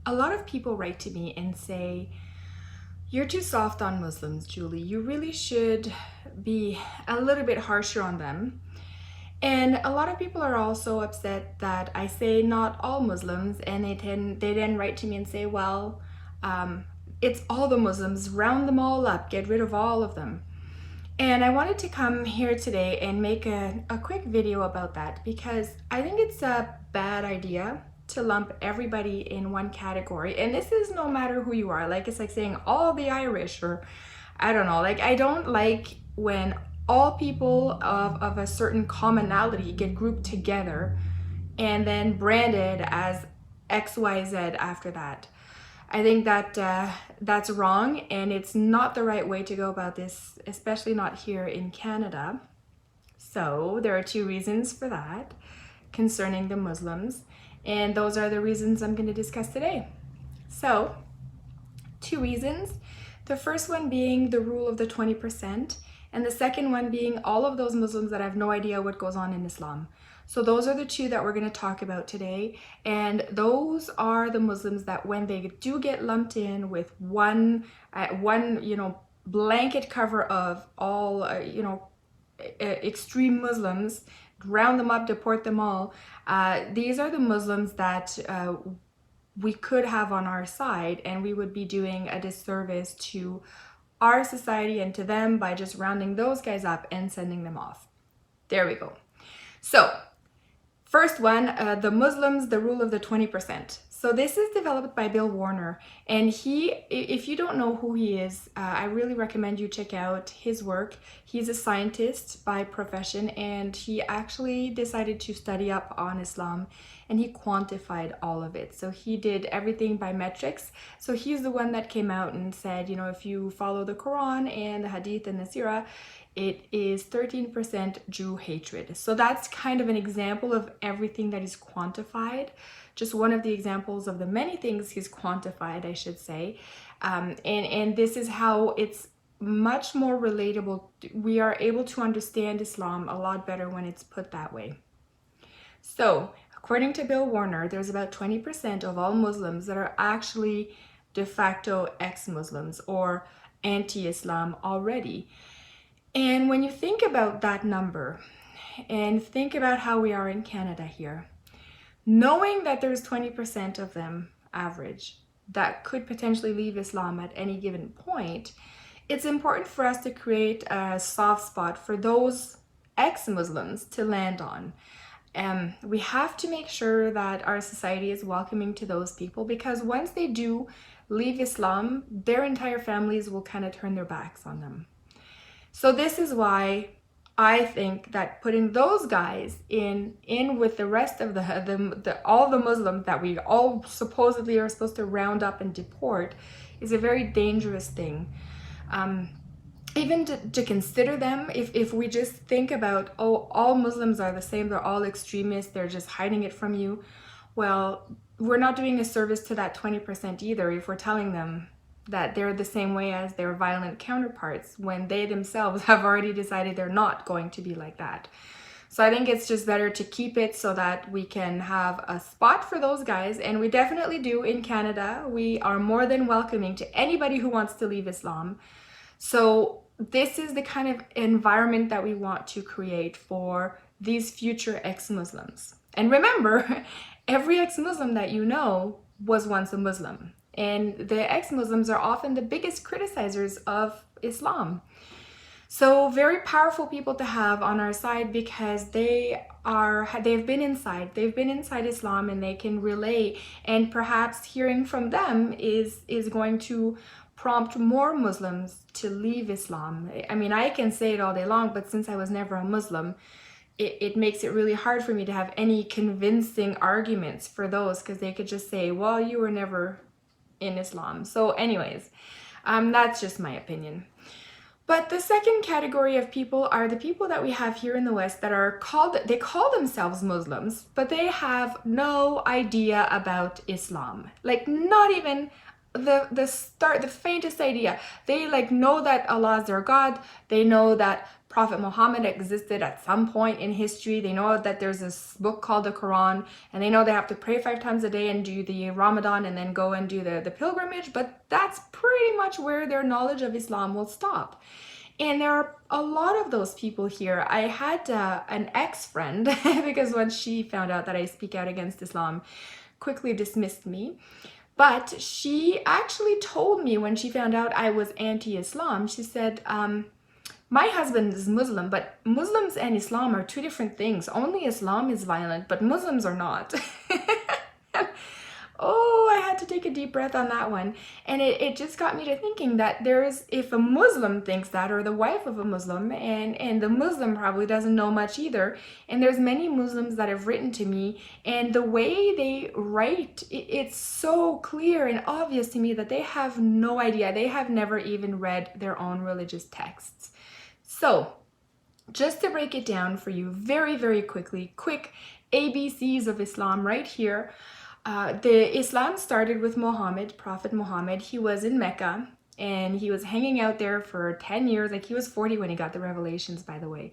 A lot of people write to me and say, "You're too soft on Muslims, Julie. You really should be a little bit harsher on them." And a lot of people are also upset that I say not all Muslims, and they then write to me and say, "Well, it's all the Muslims. Round them all up. Get rid of all of them." And I wanted to come here today and make a quick video about that because I think it's a bad idea to lump everybody in one category. And this is no matter who you are. Like, it's like saying all the Irish, or I don't know. Like, I don't like when all people of a certain commonality get grouped together and then branded as XYZ after that. I think that that's wrong, and it's not the right way to go about this, especially not here in Canada. So there are two reasons for that concerning the Muslims, and those are the reasons I'm going to discuss today. So, two reasons. The first one being the rule of the 20%, and the second one being all of those Muslims that have no idea what goes on in Islam. So those are the two that we're going to talk about today, and those are the Muslims that when they do get lumped in with one blanket cover of all extreme Muslims, round them up, deport them all. These are the Muslims that we could have on our side, and we would be doing a disservice to our society and to them by just rounding those guys up and sending them off. There we go. So, first one, the Muslims, the rule of the 20%. So this is developed by Bill Warner, and if you don't know who he is, I really recommend you check out his work. He's a scientist by profession, and he actually decided to study up on Islam, and he quantified all of it. So he did everything by metrics. So he's the one that came out and said, if you follow the Quran and the Hadith and the Sirah, it is 13% Jew hatred. So that's kind of an example of everything that is quantified. Just one of the examples of the many things he's quantified, I should say. And this is how it's much more relatable. We are able to understand Islam a lot better when it's put that way. So, according to Bill Warner, there's about 20% of all Muslims that are actually de facto ex-Muslims or anti-Islam already. And when you think about that number and think about how we are in Canada here, knowing that there's 20% of them average that could potentially leave Islam at any given point, it's important for us to create a soft spot for those ex-Muslims to land on. We have to make sure that our society is welcoming to those people, because once they do leave Islam, their entire families will kind of turn their backs on them. So this is why I think that putting those guys in with the rest of all the Muslims that we all supposedly are supposed to round up and deport is a very dangerous thing. Even to consider them, if we just think about, oh, all Muslims are the same, they're all extremists, they're just hiding it from you. Well, we're not doing a service to that 20% either if we're telling them that they're the same way as their violent counterparts when they themselves have already decided they're not going to be like that. So I think it's just better to keep it so that we can have a spot for those guys, and we definitely do in Canada. We are more than welcoming to anybody who wants to leave Islam. So this is the kind of environment that we want to create for these future ex-Muslims. And remember, every ex-Muslim that you know was once a Muslim. And the ex-Muslims are often the biggest criticizers of Islam. So very powerful people to have on our side, because they've been inside Islam, and they can relay, and perhaps hearing from them is going to prompt more Muslims to leave Islam. I mean, I can say it all day long, but since I was never a Muslim, it makes it really hard for me to have any convincing arguments for those, because they could just say, well, you were never in Islam. So anyways, that's just my opinion. But the second category of people are the people that we have here in the West that they call themselves Muslims, but they have no idea about Islam. Like, not even the faintest idea. They like know that Allah is their God. They know that Prophet Muhammad existed at some point in history. They know that there's this book called the Quran, and they know they have to pray 5 times a day and do the Ramadan and then go and do the pilgrimage. But that's pretty much where their knowledge of Islam will stop. And there are a lot of those people here. I had an ex-friend because once she found out that I speak out against Islam, quickly dismissed me. But she actually told me when she found out I was anti-Islam, she said, my husband is Muslim, but Muslims and Islam are two different things. Only Islam is violent, but Muslims are not. Oh, I had to take a deep breath on that one. And it just got me to thinking that if a Muslim thinks that, or the wife of a Muslim, and the Muslim probably doesn't know much either, and there's many Muslims that have written to me, and the way they write, it's so clear and obvious to me that they have no idea. They have never even read their own religious texts. So, just to break it down for you very, very quickly, quick ABCs of Islam right here. The Islam started with Muhammad, Prophet Muhammad. He was in Mecca and he was hanging out there for 10 years. Like, he was 40 when he got the revelations, by the way.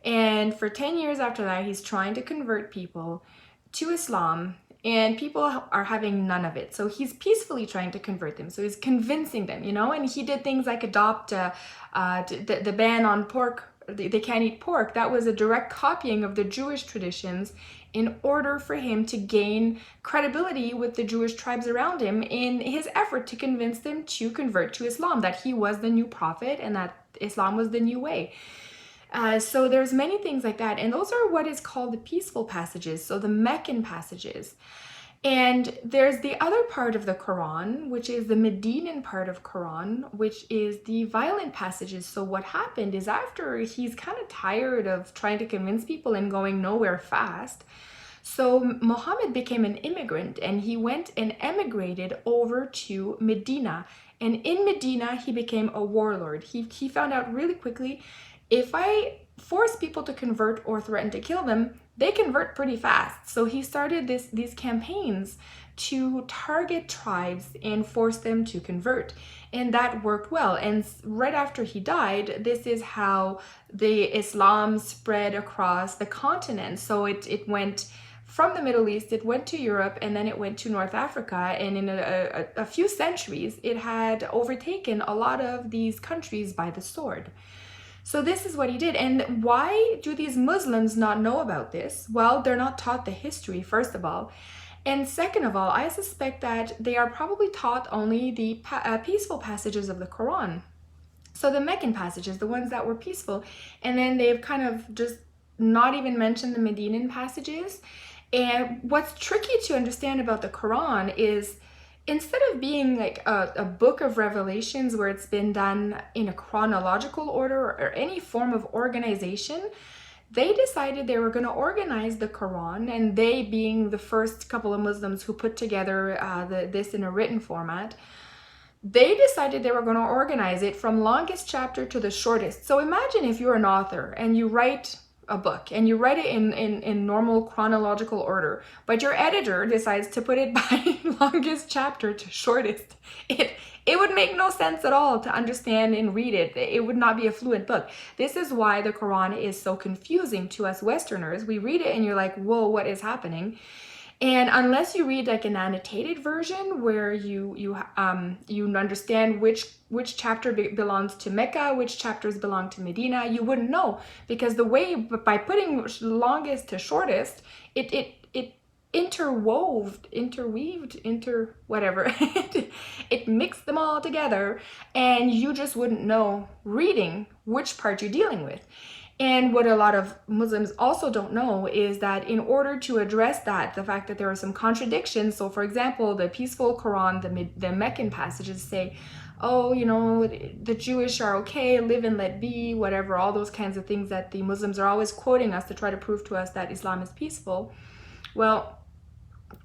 And for 10 years after that, he's trying to convert people to Islam, and people are having none of it. So he's peacefully trying to convert them. So he's convincing them, and he did things like adopt the ban on pork. They can't eat pork. That was a direct copying of the Jewish traditions in order for him to gain credibility with the Jewish tribes around him in his effort to convince them to convert to Islam, that he was the new prophet and that Islam was the new way. So there's many things like that, and those are what is called the peaceful passages, so the Meccan passages. And there's the other part of the Quran, which is the Medinan part of Quran, which is the violent passages. So what happened is, after he's kind of tired of trying to convince people and going nowhere fast, so Muhammad became an immigrant, and he went and emigrated over to Medina. And in Medina, he became a warlord. He found out really quickly, if I force people to convert or threaten to kill them, they convert pretty fast. So he started these campaigns to target tribes and force them to convert. And that worked well. And right after he died, this is how the Islam spread across the continent. So it went from the Middle East, it went to Europe, and then it went to North Africa. And in a few centuries, it had overtaken a lot of these countries by the sword. So this is what he did. And why do these Muslims not know about this? Well, they're not taught the history, first of all. And second of all, I suspect that they are probably taught only the peaceful passages of the Quran. So the Meccan passages, the ones that were peaceful. And then they've kind of just not even mentioned the Medinan passages. And what's tricky to understand about the Quran is, instead of being like a book of revelations where it's been done in a chronological order or any form of organization, they decided they were going to organize the Quran, and they, being the first couple of Muslims who put together this in a written format, they decided they were going to organize it from longest chapter to the shortest. So imagine if you're an author and you write a book and you write it in normal chronological order, but your editor decides to put it by longest chapter to shortest. It would make no sense at all to understand and read it. It would not be a fluent book. This is why the Quran is so confusing to us Westerners. We read it and you're like, whoa, what is happening? And unless you read like an annotated version where you understand which chapter belongs to Mecca, which chapters belong to Medina, you wouldn't know, because the way, by putting longest to shortest, it whatever, it mixed them all together, and you just wouldn't know reading which part you're dealing with. And what a lot of Muslims also don't know is that in order to address that, the fact that there are some contradictions, so for example, the peaceful Quran, the Meccan passages say, oh, the Jewish are okay, live and let be, whatever, all those kinds of things that the Muslims are always quoting us to try to prove to us that Islam is peaceful. Well,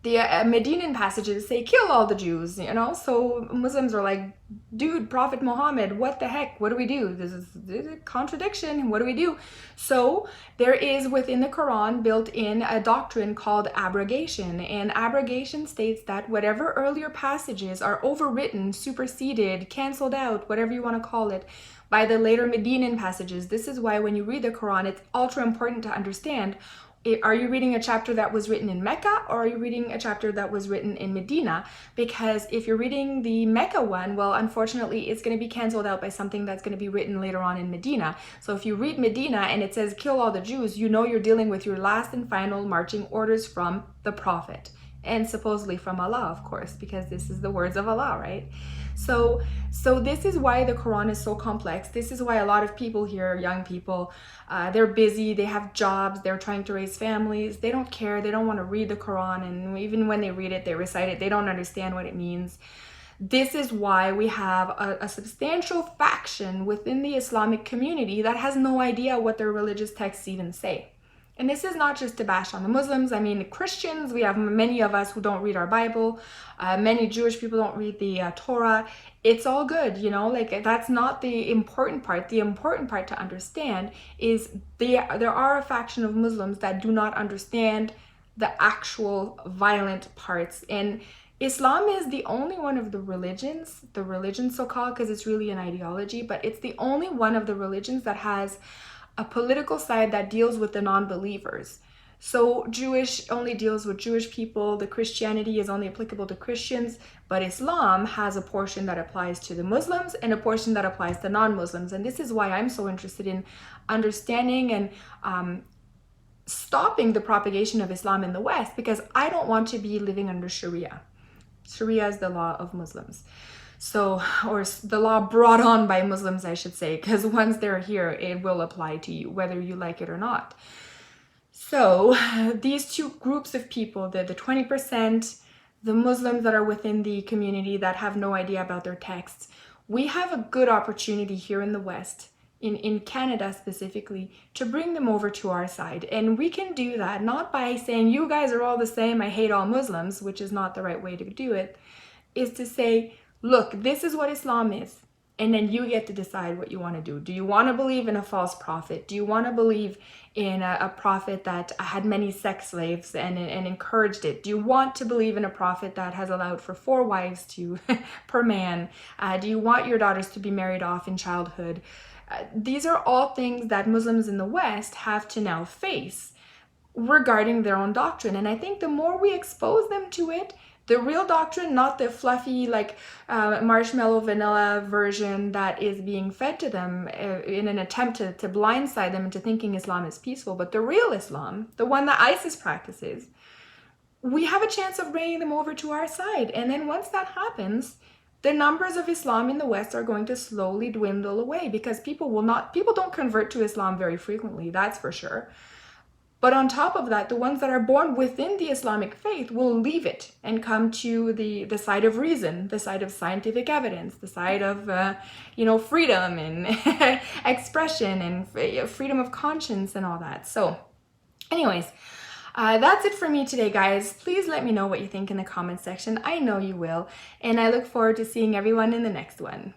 the Medinan passages say kill all the Jews, you know. So Muslims are like, dude, Prophet Muhammad, what the heck? What do we do? This is a contradiction. What do we do? So there is within the Quran built in a doctrine called abrogation, and abrogation states that whatever earlier passages are overwritten, superseded, canceled out, whatever you want to call it, by the later Medinan passages. This is why when you read the Quran, it's ultra important to understand, are you reading a chapter that was written in Mecca, or are you reading a chapter that was written in Medina? Because if you're reading the Mecca one, well, unfortunately, it's going to be canceled out by something that's going to be written later on in Medina. So if you read Medina and it says kill all the Jews, you know you're dealing with your last and final marching orders from the Prophet. And supposedly from Allah, of course, because this is the words of Allah, right? So this is why the Quran is so complex. This is why a lot of people here, young people, they're busy, they have jobs, they're trying to raise families, they don't care, they don't want to read the Quran, and even when they read it, they recite it, they don't understand what it means. This is why we have a substantial faction within the Islamic community that has no idea what their religious texts even say. And this is not just to bash on the Muslims. I mean, Christians, we have many of us who don't read our Bible. Many Jewish people don't read the Torah. It's all good, you know, like that's not the important part. The important part to understand is there are a faction of Muslims that do not understand the actual violent parts. And Islam is the only one of the religions so-called, because it's really an ideology, but it's the only one of the religions that has a political side that deals with the non-believers. So Jewish only deals with Jewish people, the Christianity is only applicable to Christians, but Islam has a portion that applies to the Muslims and a portion that applies to non-Muslims. And this is why I'm so interested in understanding and stopping the propagation of Islam in the West, because I don't want to be living under Sharia. Sharia is the law of Muslims. So, or the law brought on by Muslims, I should say, because once they're here, it will apply to you, whether you like it or not. So these two groups of people, the 20%, the Muslims that are within the community that have no idea about their texts, we have a good opportunity here in the West, in Canada specifically, to bring them over to our side. And we can do that not by saying, you guys are all the same, I hate all Muslims, which is not the right way to do it, is to say, look, this is what Islam is. And then you get to decide what you want to do. Do you want to believe in a false prophet? Do you want to believe in a prophet that had many sex slaves and encouraged it? Do you want to believe in a prophet that has allowed for 4 wives per man? Do you want your daughters to be married off in childhood? These are all things that Muslims in the West have to now face regarding their own doctrine. And I think the more we expose them to it, the real doctrine, not the fluffy, like marshmallow vanilla version that is being fed to them in an attempt to blindside them into thinking Islam is peaceful, but the real Islam, the one that ISIS practices, we have a chance of bringing them over to our side. And then once that happens, the numbers of Islam in the West are going to slowly dwindle away, because people don't convert to Islam very frequently, that's for sure. But on top of that, the ones that are born within the Islamic faith will leave it and come to the side of reason, the side of scientific evidence, the side of freedom and expression and freedom of conscience and all that. So anyways, that's it for me today, guys. Please let me know what you think in the comment section. I know you will. And I look forward to seeing everyone in the next one.